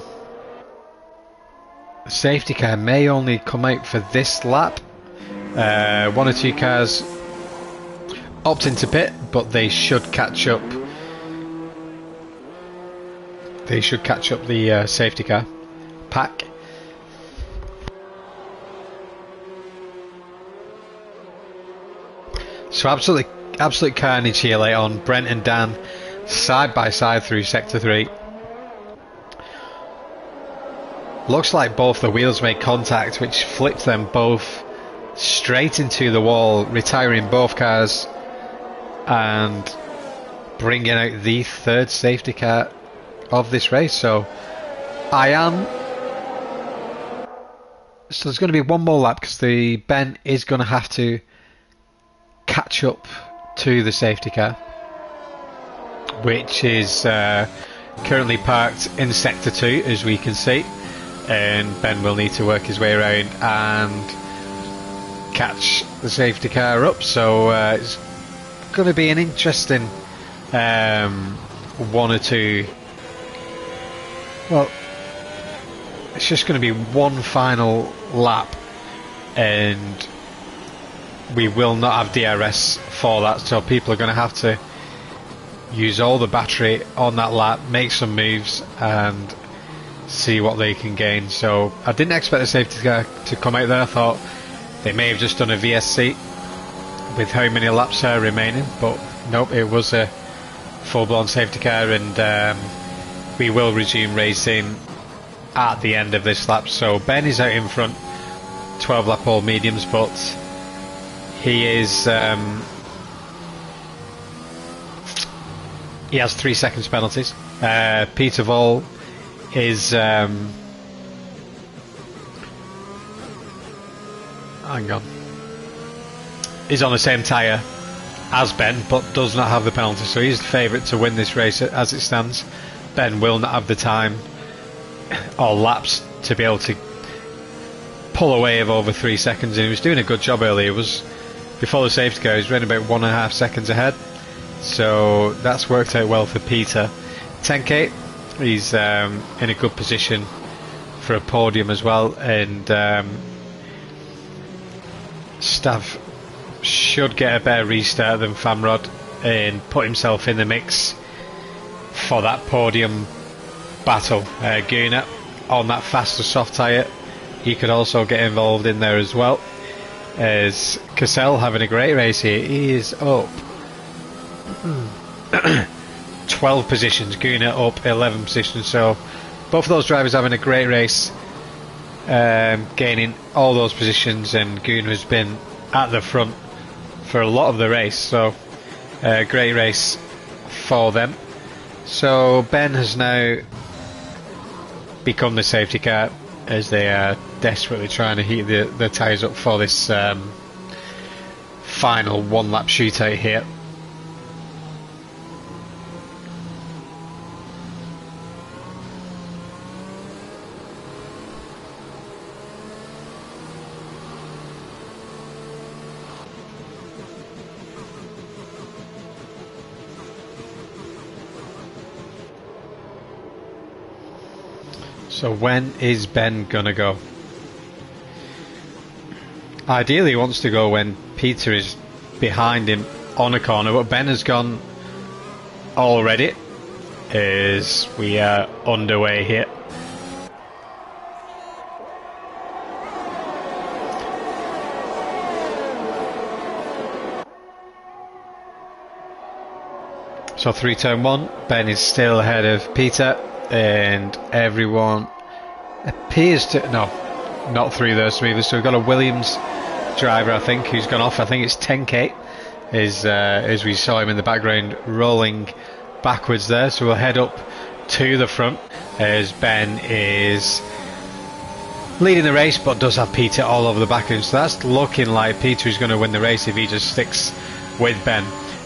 the safety car may only come out for this lap. One or two cars opt into pit, but they should catch up. They should catch up the safety car pack. So absolute carnage here late on. Brent and Dan side by side through sector 3. Looks like both the wheels made contact, which flipped them both straight into the wall, retiring both cars and bringing out the third safety car of this race. So there's going to be one more lap because the Ben is going to have to catch up to the safety car, which is currently parked in sector 2, as we can see, and Ben will need to work his way around and catch the safety car up. So it's going to be an interesting one or two. Well, it's just going to be one final lap, and we will not have DRS for that, so people are going to have to use all the battery on that lap, make some moves and see what they can gain. So I didn't expect the safety car to come out there. I thought they may have just done a VSC with how many laps are remaining, but nope, it was a full-blown safety car, and we will resume racing at the end of this lap. So Ben is out in front, 12 lap all mediums, but he is he has 3 seconds penalties. Peter Voll is hang on, is on the same tyre as Ben, but does not have the penalty, so he's the favourite to win this race as it stands. Ben will not have the time or laps to be able to pull away of over 3 seconds, and he was doing a good job earlier. It was before the safety car, he was running about 1.5 seconds ahead, so that's worked out well for Peter. 10k, he's in a good position for a podium as well, and Stav should get a better restart than Famrod and put himself in the mix for that podium battle. Gunnar on that faster soft tyre, he could also get involved in there as well. As Cassell having a great race here, he is up 12 positions, Gunnar up 11 positions, so both of those drivers having a great race, gaining all those positions, and Gunnar has been at the front for a lot of the race, so great race for them. So Ben has now become the safety car as they are desperately trying to heat the tyres up for this final one lap shootout here. So when is Ben gonna go? Ideally he wants to go when Peter is behind him on a corner, but Ben has gone already as we are underway here. So 3 turn 1, Ben is still ahead of Peter, and everyone appears to, no, not through those smoothers. So we've got a Williams driver, I think, who's gone off. I think it's 10k, as we saw him in the background rolling backwards there. So we'll head up to the front as Ben is leading the race, but does have Peter all over the back of him. So that's looking like Peter is going to win the race if he just sticks with Ben.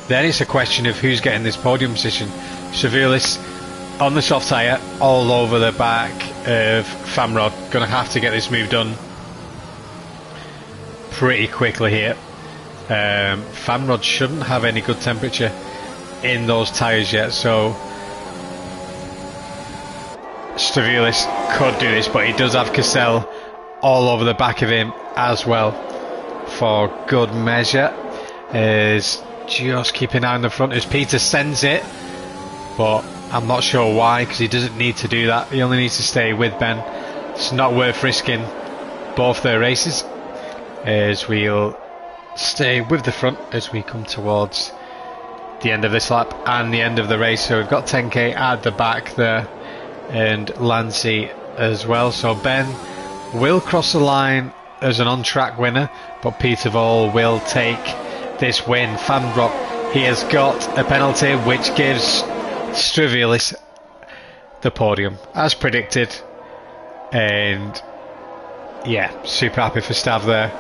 Then it's a question of who's getting this podium position. Stravilis on the soft tyre, all over the back of Famrod. Going to have to get this move done pretty quickly here. Famrod shouldn't have any good temperature in those tyres yet, so Stravilis could do this, but he does have Cassell all over the back of him as well for good measure. Is just keeping an eye on the front as Peter sends it, but I'm not sure why, because he doesn't need to do that. He only needs to stay with Ben. It's not worth risking both their races, as we'll stay with the front as we come towards the end of this lap and the end of the race. So we've got 10k at the back there and Lancy as well. So Ben will cross the line as an on-track winner, but Peter Voll will take this win. Famdrop, he has got a penalty which gives Stravilis the podium as predicted, and yeah, super happy for Stav there.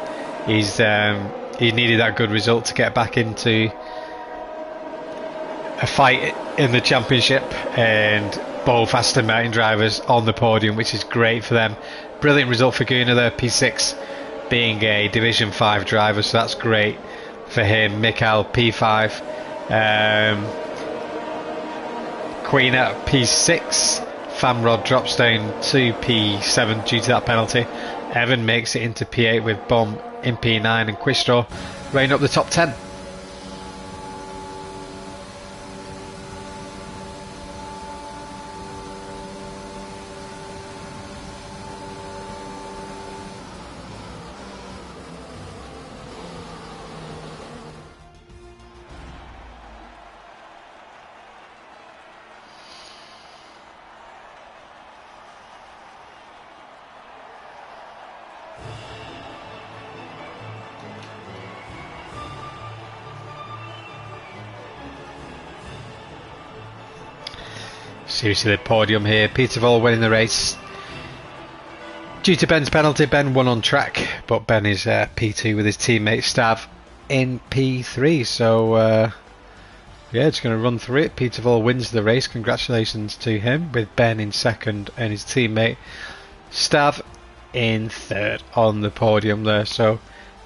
He needed that good result to get back into a fight in the championship, and both Aston Martin drivers on the podium, which is great for them. Brilliant result for Gunnar there, P6 being a Division 5 driver, so that's great for him. Mikael P5, Queen at P6, Famrod drops down to P7 due to that penalty. Evan makes it into P8 with Bomb in P9, and Quistro running up the top 10. Seriously, the podium here. Peter Voll winning the race due to Ben's penalty. Ben won on track, but Ben is P2 with his teammate Stav in P3. So yeah, it's going to run through it. Peter Voll wins the race. Congratulations to him, with Ben in second and his teammate Stav in third on the podium there. So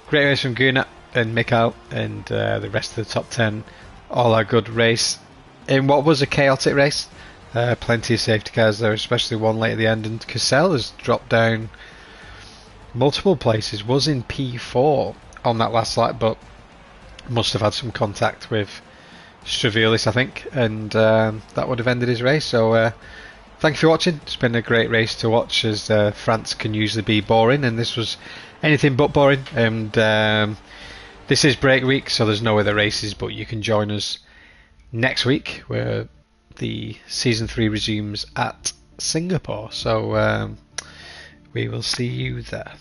great race from Gunnar and Mikael, and the rest of the top 10. All a good race in what was a chaotic race. Plenty of safety cars there, especially one late at the end, and Cassell has dropped down multiple places. Was in P4 on that last lap, but must have had some contact with Stravilis, I think, and that would have ended his race. So thank you for watching. It's been a great race to watch, as France can usually be boring, and this was anything but boring. And this is break week, so there's no other races, but you can join us next week where the season 3 resumes at Singapore. So we will see you there.